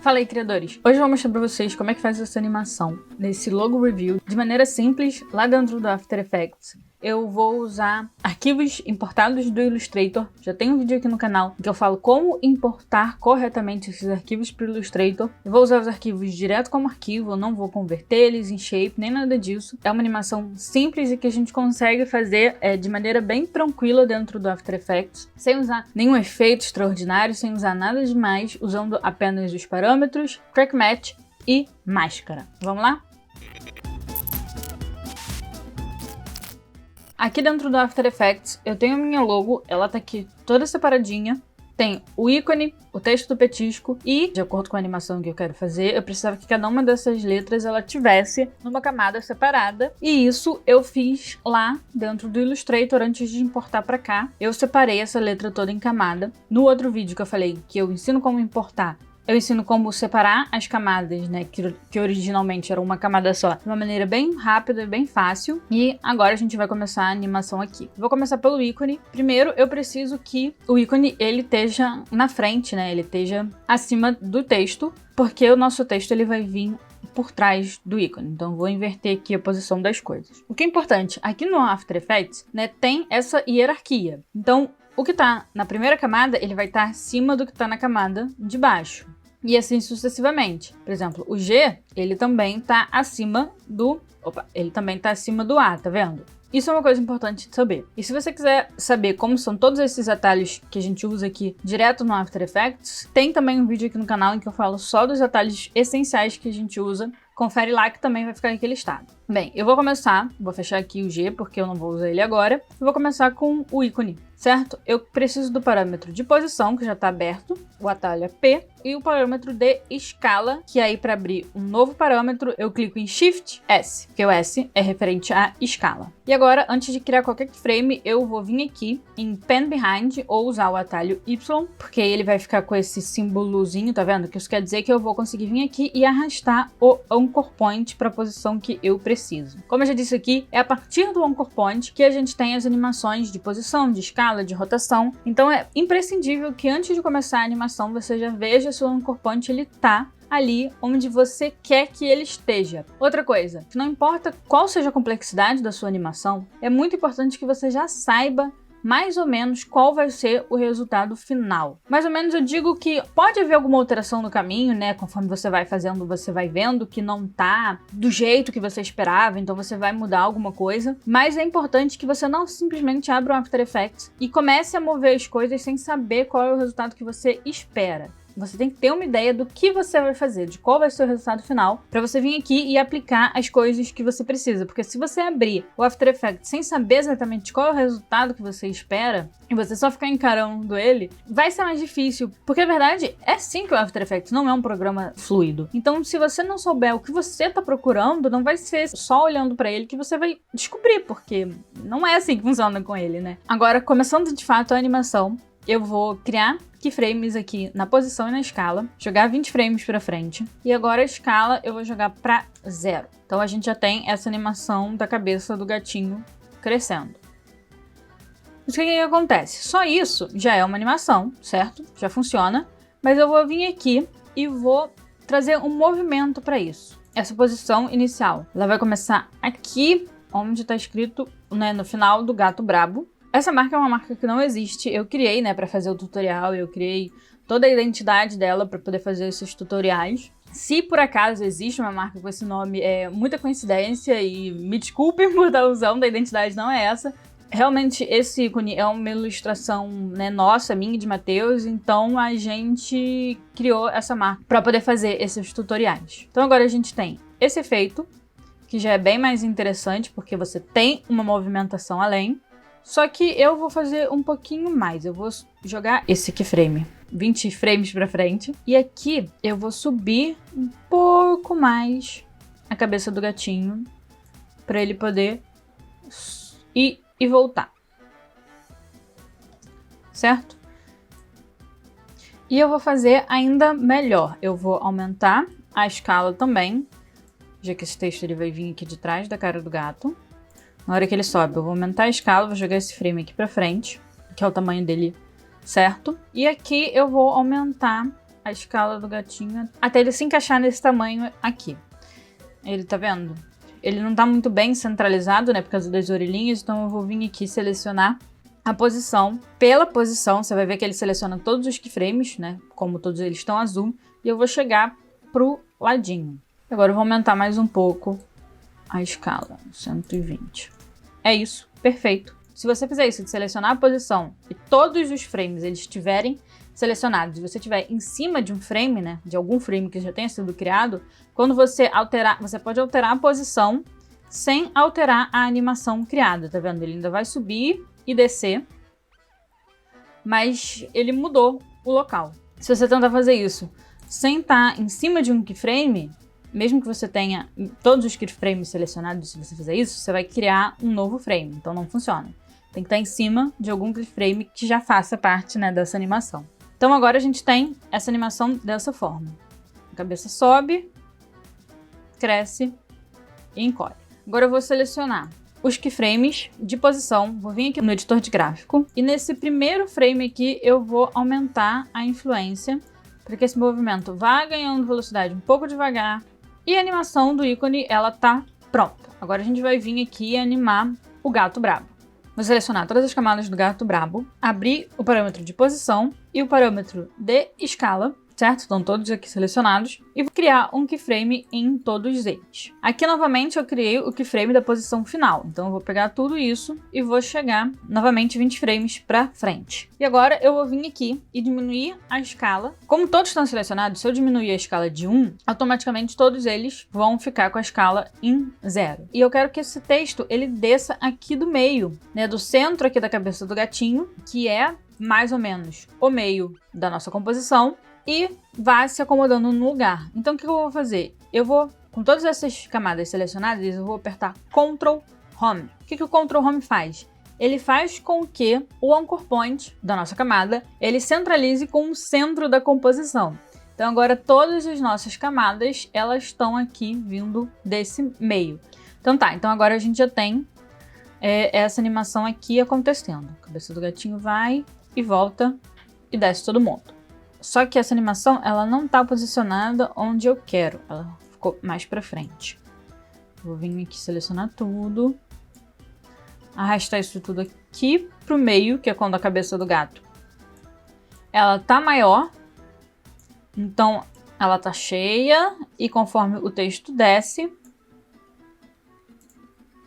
Fala aí, criadores! Hoje eu vou mostrar pra vocês como é que faz essa animação nesse logo review de maneira simples lá dentro do After Effects. Eu vou usar arquivos importados do Illustrator. Já tem um vídeo aqui no canal em que eu falo como importar corretamente esses arquivos para o Illustrator. Eu vou usar os arquivos direto como arquivo, eu não vou converter eles em shape, nem nada disso. É uma animação simples e que a gente consegue fazer de maneira bem tranquila dentro do After Effects, sem usar nenhum efeito extraordinário, sem usar nada demais, usando apenas os parâmetros, Track Match e máscara. Vamos lá? Aqui dentro do After Effects eu tenho a minha logo, ela tá aqui toda separadinha. Tem o ícone, o texto do petisco e, de acordo com a animação que eu quero fazer, eu precisava que cada uma dessas letras ela tivesse numa camada separada. E isso eu fiz lá dentro do Illustrator antes de importar pra cá. Eu separei essa letra toda em camada. No outro vídeo que eu falei que eu ensino como importar, eu ensino como separar as camadas, né, que originalmente era uma camada só, de uma maneira bem rápida e bem fácil. E agora a gente vai começar a animação aqui. Vou começar pelo ícone. Primeiro eu preciso que o ícone ele esteja na frente, né, ele esteja acima do texto, porque o nosso texto ele vai vir por trás do ícone. Então vou inverter aqui a posição das coisas. O que é importante, aqui no After Effects, né, tem essa hierarquia. Então o que está na primeira camada, ele vai estar acima do que está na camada de baixo. E assim sucessivamente. Por exemplo, o G, ele também está acima do... ele também está acima do A, tá vendo? Isso é uma coisa importante de saber. E se você quiser saber como são todos esses atalhos que a gente usa aqui direto no After Effects, tem também um vídeo aqui no canal em que eu falo só dos atalhos essenciais que a gente usa. Confere lá que também vai ficar aqui listado. Bem, eu vou começar, vou fechar aqui o G porque eu não vou usar ele agora. Eu vou começar com o ícone, certo? Eu preciso do parâmetro de posição, que já está aberto, o atalho é P, e o parâmetro de escala, que aí para abrir um novo parâmetro eu clico em Shift S, porque o S é referente à escala. E agora, antes de criar qualquer keyframe, eu vou vir aqui em Pen Behind ou usar o atalho Y, porque ele vai ficar com esse símbolozinho, tá vendo? Que isso quer dizer que eu vou conseguir vir aqui e arrastar o Anchor Point para a posição que eu preciso. Como eu já disse aqui, é a partir do Anchor Point que a gente tem as animações de posição, de escala, de rotação. Então é imprescindível que antes de começar a animação você já veja se o Anchor Point ele tá ali onde você quer que ele esteja. Outra coisa, que não importa qual seja a complexidade da sua animação, é muito importante que você já saiba mais ou menos qual vai ser o resultado final. Mais ou menos eu digo que pode haver alguma alteração no caminho, né? Conforme você vai fazendo, você vai vendo que não tá do jeito que você esperava, então você vai mudar alguma coisa. Mas é importante que você não simplesmente abra o After Effects e comece a mover as coisas sem saber qual é o resultado que você espera. Você tem que ter uma ideia do que você vai fazer, de qual vai ser o resultado final, para você vir aqui e aplicar as coisas que você precisa. Porque se você abrir o After Effects sem saber exatamente qual é o resultado que você espera, e você só ficar encarando ele, vai ser mais difícil. Porque a verdade é sim que o After Effects não é um programa fluido. Então, se você não souber o que você tá procurando, não vai ser só olhando para ele que você vai descobrir, porque não é assim que funciona com ele, né? Agora, começando de fato a animação, eu vou criar keyframes aqui na posição e na escala, jogar 20 frames para frente, e agora a escala eu vou jogar para 0. Então a gente já tem essa animação da cabeça do gatinho crescendo. Mas o que acontece? Só isso já é uma animação, certo? Já funciona, mas eu vou vir aqui e vou trazer um movimento para isso. Essa posição inicial, ela vai começar aqui, onde está escrito, né, no final do gato brabo. Essa marca é uma marca que não existe, eu criei, né, para fazer o tutorial, eu criei toda a identidade dela para poder fazer esses tutoriais. Se por acaso existe uma marca com esse nome, é muita coincidência e me desculpem por estar usando, a identidade não é essa. Realmente esse ícone é uma ilustração, né, nossa, minha e de Matheus, então a gente criou essa marca para poder fazer esses tutoriais. Então agora a gente tem esse efeito, que já é bem mais interessante porque você tem uma movimentação além. Só que eu vou fazer um pouquinho mais, eu vou jogar esse keyframe, 20 frames pra frente. E aqui eu vou subir um pouco mais a cabeça do gatinho, pra ele poder ir e voltar. Certo? E eu vou fazer ainda melhor, eu vou aumentar a escala também, já que esse texto ele vai vir aqui de trás da cara do gato. Na hora que ele sobe, eu vou aumentar a escala, vou jogar esse frame aqui pra frente, que é o tamanho dele certo. E aqui eu vou aumentar a escala do gatinho até ele se encaixar nesse tamanho aqui. Ele tá vendo? Ele não tá muito bem centralizado, né, por causa das orelhinhas, então eu vou vir aqui selecionar a posição. Pela posição, você vai ver que ele seleciona todos os keyframes, né, como todos eles estão azul, e eu vou chegar pro ladinho. Agora eu vou aumentar mais um pouco a escala, 120. É isso, perfeito. Se você fizer isso, de selecionar a posição e todos os frames eles estiverem selecionados, e você estiver em cima de um frame, né, de algum frame que já tenha sido criado, quando você alterar, você pode alterar a posição sem alterar a animação criada, tá vendo? Ele ainda vai subir e descer, mas ele mudou o local. Se você tentar fazer isso sem estar em cima de um keyframe, mesmo que você tenha todos os keyframes selecionados, se você fizer isso, você vai criar um novo frame, então não funciona. Tem que estar em cima de algum keyframe que já faça parte, né, dessa animação. Então agora a gente tem essa animação dessa forma. A cabeça sobe, cresce e encolhe. Agora eu vou selecionar os keyframes de posição, vou vir aqui no editor de gráfico e nesse primeiro frame aqui eu vou aumentar a influência para que esse movimento vá ganhando velocidade um pouco devagar e a animação do ícone ela tá pronta. Agora a gente vai vir aqui e animar o gato brabo. Vou selecionar todas as camadas do gato brabo, abrir o parâmetro de posição e o parâmetro de escala, certo? Estão todos aqui selecionados. E vou criar um keyframe em todos eles. Aqui, novamente, eu criei o keyframe da posição final. Então, eu vou pegar tudo isso e vou chegar, novamente, 20 frames para frente. E agora, eu vou vir aqui e diminuir a escala. Como todos estão selecionados, se eu diminuir a escala de 1, automaticamente todos eles vão ficar com a escala em 0. E eu quero que esse texto, ele desça aqui do meio, né? Do centro aqui da cabeça do gatinho, que é mais ou menos o meio da nossa composição, e vai se acomodando no lugar. Então, o que eu vou fazer? Eu vou, com todas essas camadas selecionadas, eu vou apertar Ctrl Home. O que o Ctrl Home faz? Ele faz com que o anchor point da nossa camada, ele centralize com o centro da composição. Então, agora todas as nossas camadas, elas estão aqui vindo desse meio. Então tá, então agora a gente já tem essa animação aqui acontecendo. A cabeça do gatinho vai e volta e desce todo mundo. Só que essa animação, ela não tá posicionada onde eu quero. Ela ficou mais pra frente. Vou vir aqui selecionar tudo. Arrastar isso tudo aqui pro meio, que é quando a cabeça do gato ela tá maior. Então, ela tá cheia. E conforme o texto desce...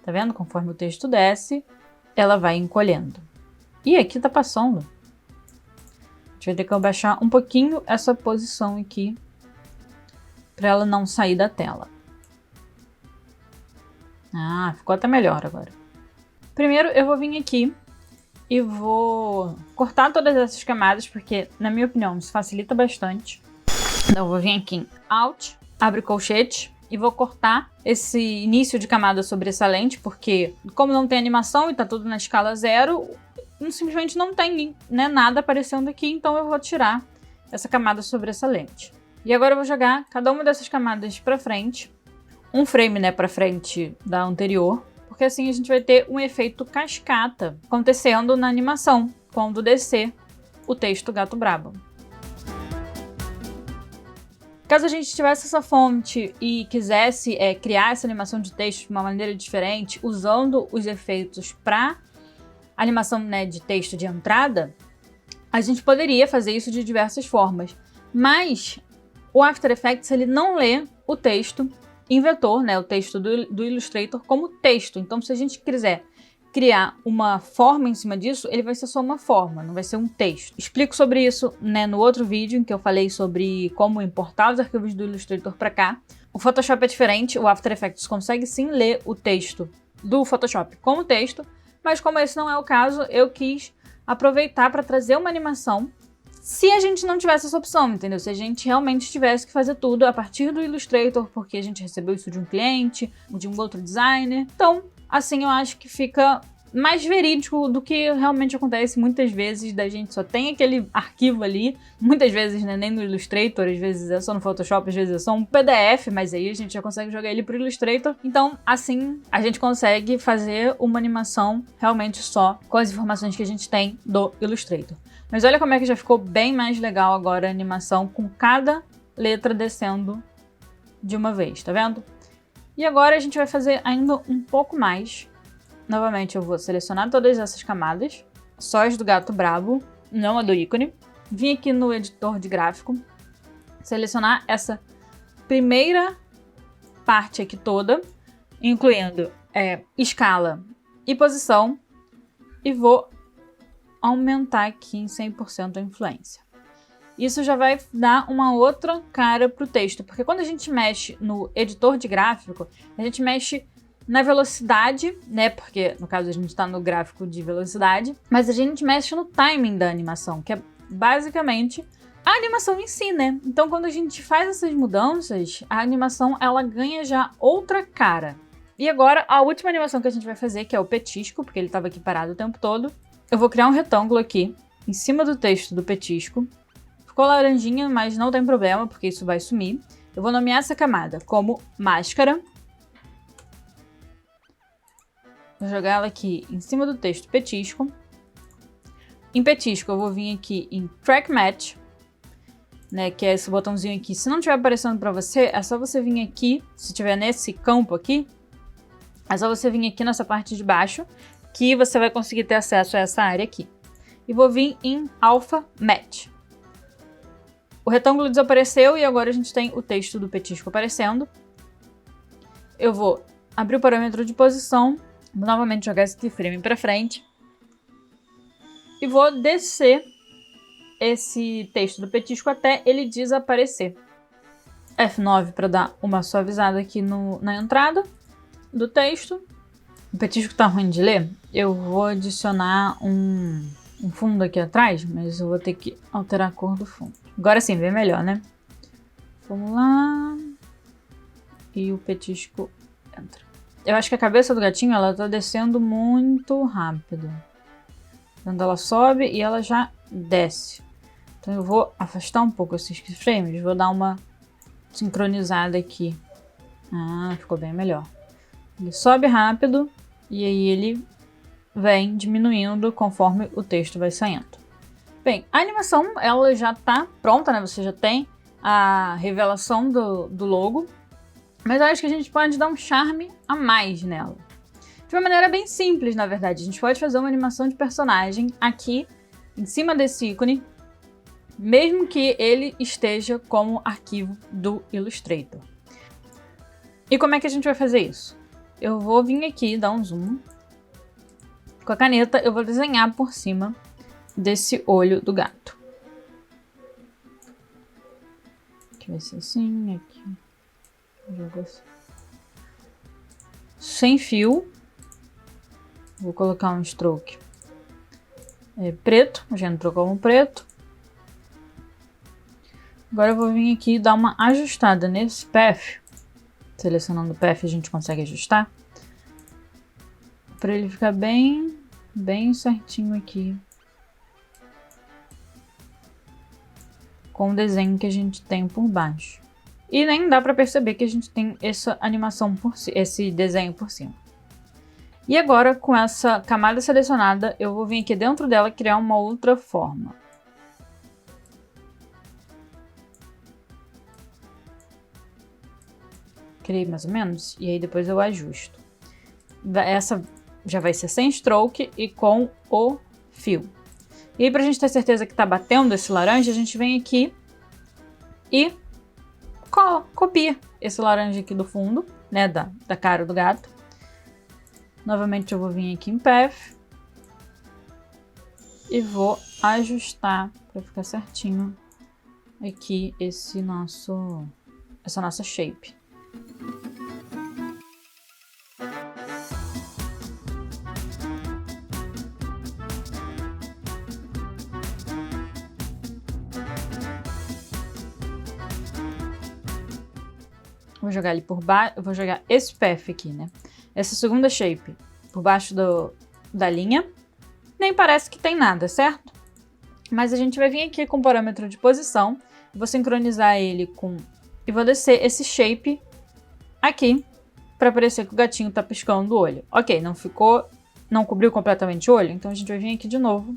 Tá vendo? Conforme o texto desce, ela vai encolhendo. E aqui tá passando. A gente vai ter que abaixar um pouquinho essa posição aqui para ela não sair da tela. Ah, ficou até melhor agora. Primeiro eu vou vir aqui e vou cortar todas essas camadas, porque na minha opinião isso facilita bastante. Então eu vou vir aqui em Alt, abre colchete e vou cortar esse início de camada sobressalente, porque como não tem animação e tá tudo na escala 0, simplesmente não tem, né, nada aparecendo aqui, então eu vou tirar essa camada sobressalente. E agora eu vou jogar cada uma dessas camadas para frente, um frame, né, para frente da anterior, porque assim a gente vai ter um efeito cascata acontecendo na animação, quando descer o texto gato brabo. Caso a gente tivesse essa fonte e quisesse criar essa animação de texto de uma maneira diferente, usando os efeitos para animação, né, de texto de entrada, a gente poderia fazer isso de diversas formas. Mas o After Effects ele não lê o texto em vetor, né, o texto do Illustrator como texto. Então, se a gente quiser criar uma forma em cima disso, ele vai ser só uma forma, não vai ser um texto. Explico sobre isso, né, no outro vídeo em que eu falei sobre como importar os arquivos do Illustrator para cá. O Photoshop é diferente, o After Effects consegue sim ler o texto do Photoshop como texto, mas como esse não é o caso, eu quis aproveitar para trazer uma animação se a gente não tivesse essa opção, entendeu? Se a gente realmente tivesse que fazer tudo a partir do Illustrator, porque a gente recebeu isso de um cliente, de um outro designer. Então, assim eu acho que fica mais verídico do que realmente acontece muitas vezes, da gente só tem aquele arquivo ali, muitas vezes, né, nem no Illustrator, às vezes é só no Photoshop, às vezes é só um PDF, mas aí a gente já consegue jogar ele pro Illustrator. Então, assim, a gente consegue fazer uma animação realmente só com as informações que a gente tem do Illustrator. Mas olha como é que já ficou bem mais legal agora a animação com cada letra descendo de uma vez, tá vendo? E agora a gente vai fazer ainda um pouco mais. Novamente eu vou selecionar todas essas camadas, só as do gato brabo, não a do ícone. Vim aqui no editor de gráfico, selecionar essa primeira parte aqui toda, incluindo escala e posição, e vou aumentar aqui em 100% a influência. Isso já vai dar uma outra cara pro texto, porque quando a gente mexe no editor de gráfico, a gente mexe na velocidade, né? Porque no caso a gente tá no gráfico de velocidade, mas a gente mexe no timing da animação, que é basicamente a animação em si, né? Então quando a gente faz essas mudanças, a animação ela ganha já outra cara. E agora a última animação que a gente vai fazer, que é o petisco, porque ele tava aqui parado o tempo todo. Eu vou criar um retângulo aqui, em cima do texto do petisco. Ficou laranjinha, mas não tem problema, porque isso vai sumir. Eu vou nomear essa camada como máscara. Vou jogar ela aqui em cima do texto petisco. Em petisco eu vou vir aqui em Track Match, né, que é esse botãozinho aqui. Se não estiver aparecendo para você, é só você vir aqui, se estiver nesse campo aqui, é só você vir aqui nessa parte de baixo, que você vai conseguir ter acesso a essa área aqui. E vou vir em Alpha Match. O retângulo desapareceu e agora a gente tem o texto do petisco aparecendo. Eu vou abrir o parâmetro de posição, vou novamente jogar esse keyframe para frente e vou descer esse texto do petisco até ele desaparecer. F9 para dar uma suavizada aqui na entrada do texto. O petisco tá ruim de ler, eu vou adicionar um fundo aqui atrás, mas eu vou ter que alterar a cor do fundo. Agora sim, vem melhor, né? Vamos lá. E o petisco entra. Eu acho que a cabeça do gatinho, ela tá descendo muito rápido. Quando ela sobe e ela já desce. Então eu vou afastar um pouco esses keyframes, vou dar uma sincronizada aqui. Ah, ficou bem melhor. Ele sobe rápido e aí ele vem diminuindo conforme o texto vai saindo. Bem, a animação ela já tá pronta, né? Você já tem a revelação do logo, mas eu acho que a gente pode dar um charme a mais nela. De uma maneira bem simples, na verdade. A gente pode fazer uma animação de personagem aqui, em cima desse ícone, mesmo que ele esteja como arquivo do Illustrator. E como é que a gente vai fazer isso? Eu vou vir aqui, dar um zoom. Com a caneta, eu vou desenhar por cima desse olho do gato. Aqui vai ser assim, aqui. Jogo assim. Sem fio. Vou colocar um stroke preto. A gente entrou como preto. Agora eu vou vir aqui e dar uma ajustada nesse path. Selecionando o path a gente consegue ajustar. Para ele ficar bem certinho aqui. Com o desenho que a gente tem por baixo. E nem dá para perceber que a gente tem essa animação esse desenho por cima. E agora, com essa camada selecionada, eu vou vir aqui dentro dela criar uma outra forma. Criei mais ou menos, e aí depois eu ajusto. Essa já vai ser sem stroke e com o fio. E aí, pra gente ter certeza que tá batendo esse laranja, a gente vem aqui e copia esse laranja aqui do fundo, né, da cara do gato. Novamente eu vou vir aqui em Path e vou ajustar para ficar certinho aqui essa nossa shape. Vou jogar ele por baixo, vou jogar esse path aqui, né? Essa segunda shape por baixo da linha. Nem parece que tem nada, certo? Mas a gente vai vir aqui com o parâmetro de posição. Vou sincronizar ele com... E vou descer esse shape aqui para parecer que o gatinho tá piscando o olho. Ok, não ficou... Não cobriu completamente o olho, então a gente vai vir aqui de novo.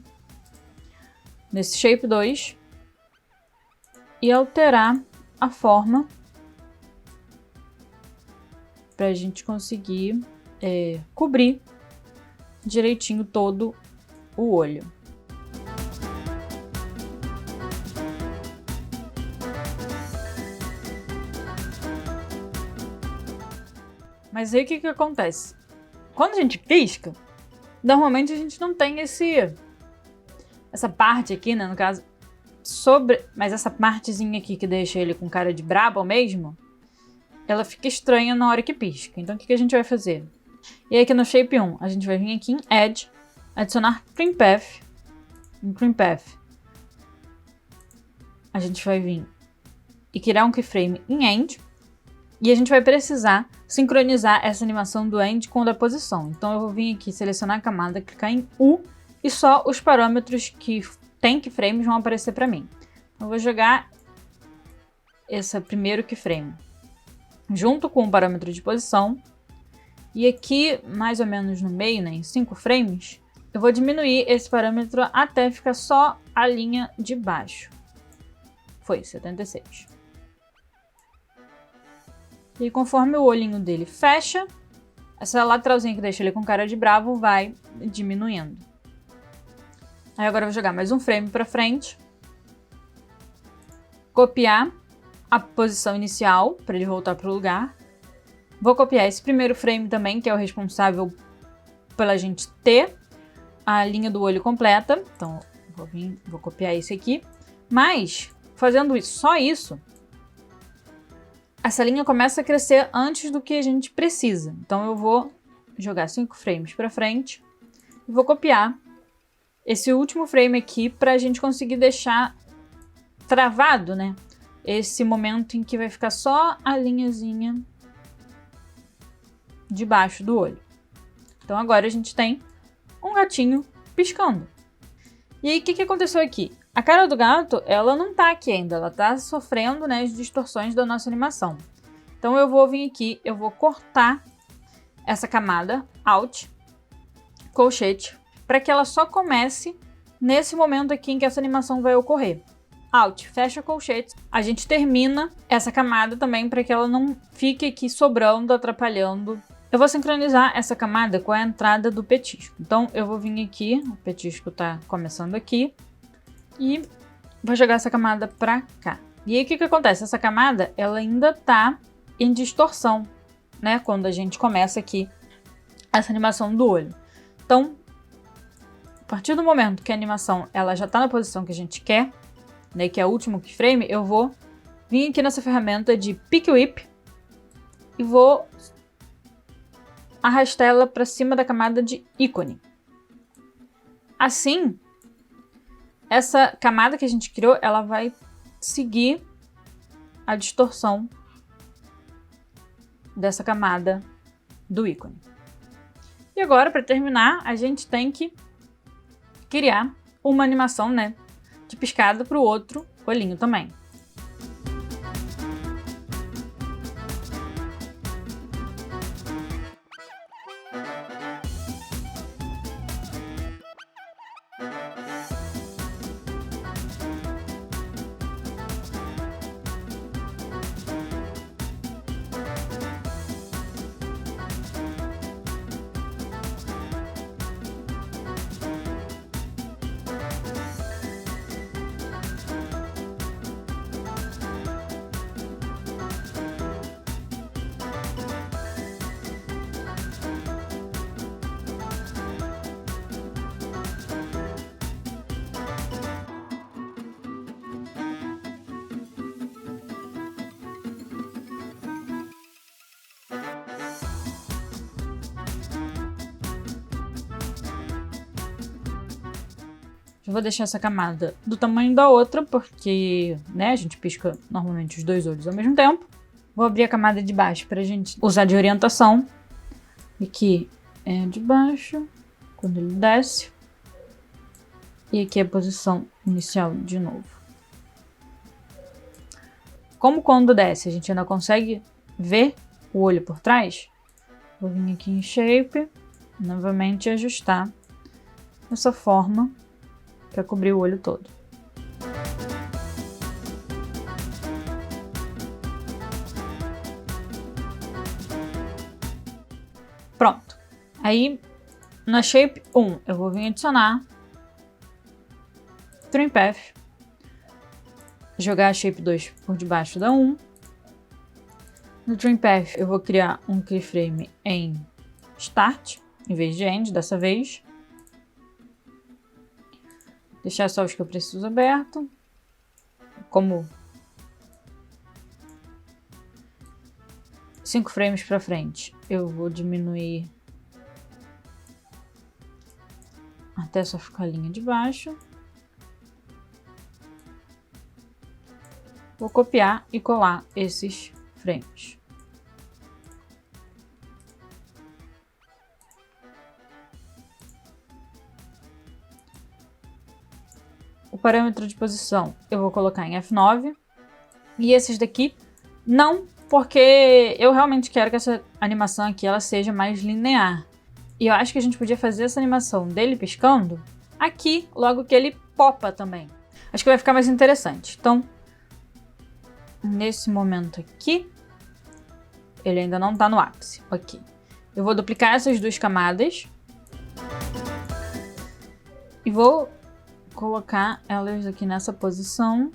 Nesse shape 2. E alterar a forma pra gente conseguir cobrir direitinho todo o olho. Mas aí o que acontece? Quando a gente pisca, normalmente a gente não tem essa parte aqui, né, no caso, mas essa partezinha aqui que deixa ele com cara de brabo mesmo, ela fica estranha na hora que pisca. Então o que a gente vai fazer? E aí aqui no Shape 1, a gente vai vir aqui em Edge, adicionar Trim Path. Em Trim Path, a gente vai vir e criar um keyframe em End. E a gente vai precisar sincronizar essa animação do End com a da posição. Então eu vou vir aqui, selecionar a camada, clicar em U e só os parâmetros que tem keyframes vão aparecer para mim. Eu vou jogar esse primeiro keyframe junto com o parâmetro de posição. E aqui, mais ou menos no meio, né, em 5 frames, eu vou diminuir esse parâmetro até ficar só a linha de baixo. Foi 76. E conforme o olhinho dele fecha, essa lateralzinha que deixa ele com cara de bravo vai diminuindo. Aí agora eu vou jogar mais um frame para frente. Copiar a posição inicial para ele voltar para o lugar. Vou copiar esse primeiro frame também, que é o responsável pela gente ter a linha do olho completa. Então vou copiar esse aqui. Mas, fazendo isso, só isso, essa linha começa a crescer antes do que a gente precisa. Então eu vou jogar 5 frames para frente e vou copiar esse último frame aqui para a gente conseguir deixar travado, né? Esse momento em que vai ficar só a linhazinha debaixo do olho. Então agora a gente tem um gatinho piscando. E aí o que aconteceu aqui? A cara do gato, ela não tá aqui ainda, ela tá sofrendo, né, as distorções da nossa animação. Então eu vou vir aqui, eu vou cortar essa camada, Alt, colchete, para que ela só comece nesse momento aqui em que essa animação vai ocorrer. Alt, fecha colchete, a gente termina essa camada também para que ela não fique aqui sobrando, atrapalhando. Eu vou sincronizar essa camada com a entrada do petisco. Então eu vou vir aqui, o petisco tá começando aqui, e vou jogar essa camada pra cá. E aí o que acontece? Essa camada, ela ainda tá em distorção, né? Quando a gente começa aqui essa animação do olho. Então, a partir do momento que a animação ela já tá na posição que a gente quer, né? Que é o último keyframe, eu vou vir aqui nessa ferramenta de Pick Whip e vou arrastar ela para cima da camada de ícone. Assim, essa camada que a gente criou, ela vai seguir a distorção dessa camada do ícone. E agora, para terminar, a gente tem que criar uma animação, né, de piscada para o outro olhinho também. Eu vou deixar essa camada do tamanho da outra, porque, né, a gente pisca normalmente os dois olhos ao mesmo tempo. Vou abrir a camada de baixo pra gente usar de orientação. Aqui é de baixo, quando ele desce. E aqui é a posição inicial de novo. Como quando desce a gente ainda consegue ver o olho por trás, vou vir aqui em Shape, novamente ajustar essa forma para cobrir o olho todo. Pronto. Aí, na Shape 1, eu vou vir adicionar Trim Path, jogar a Shape 2 por debaixo da 1. No Trim Path, eu vou criar um keyframe em Start, em vez de End, dessa vez. Deixar só os que eu preciso aberto. Como 5 frames para frente, eu vou diminuir até só ficar a linha de baixo. Vou copiar e colar esses frames. O parâmetro de posição eu vou colocar em F9. E esses daqui não, porque eu realmente quero que essa animação aqui ela seja mais linear. E eu acho que a gente podia fazer essa animação dele piscando aqui, logo que ele popa também. Acho que vai ficar mais interessante. Então, nesse momento aqui, ele ainda não tá no ápice. Ok. Eu vou duplicar essas duas camadas. E vou colocar elas aqui nessa posição.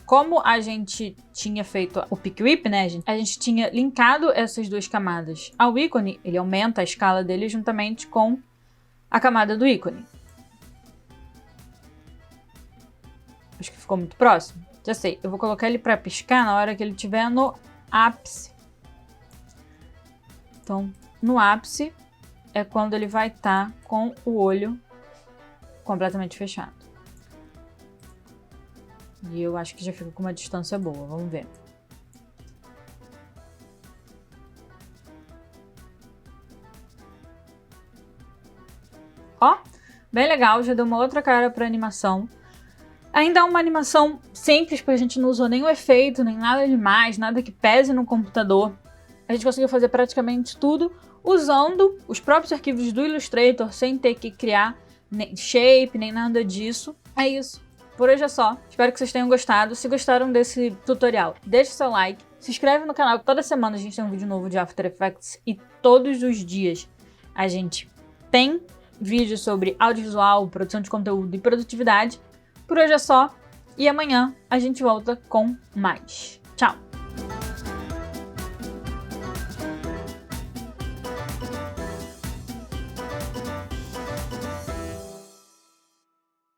Como a gente tinha feito o Pick Whip, né? A gente tinha linkado essas duas camadas ao ícone. Ele aumenta a escala dele juntamente com a camada do ícone. Acho que ficou muito próximo. Já sei, eu vou colocar ele para piscar na hora que ele estiver no ápice. Então, no ápice é quando ele vai estar com o olho completamente fechado. E eu acho que já fica com uma distância boa, vamos ver. Ó, bem legal, já deu uma outra cara para animação. Ainda é uma animação simples, porque a gente não usou nenhum efeito, nem nada demais, nada que pese no computador. A gente conseguiu fazer praticamente tudo usando os próprios arquivos do Illustrator, sem ter que criar nem shape, nem nada disso. É isso. Por hoje é só. Espero que vocês tenham gostado. Se gostaram desse tutorial, deixe seu like. Se inscreve no canal, que toda semana a gente tem um vídeo novo de After Effects. E todos os dias a gente tem vídeo sobre audiovisual, produção de conteúdo e produtividade. Por hoje é só. E amanhã a gente volta com mais. Tchau!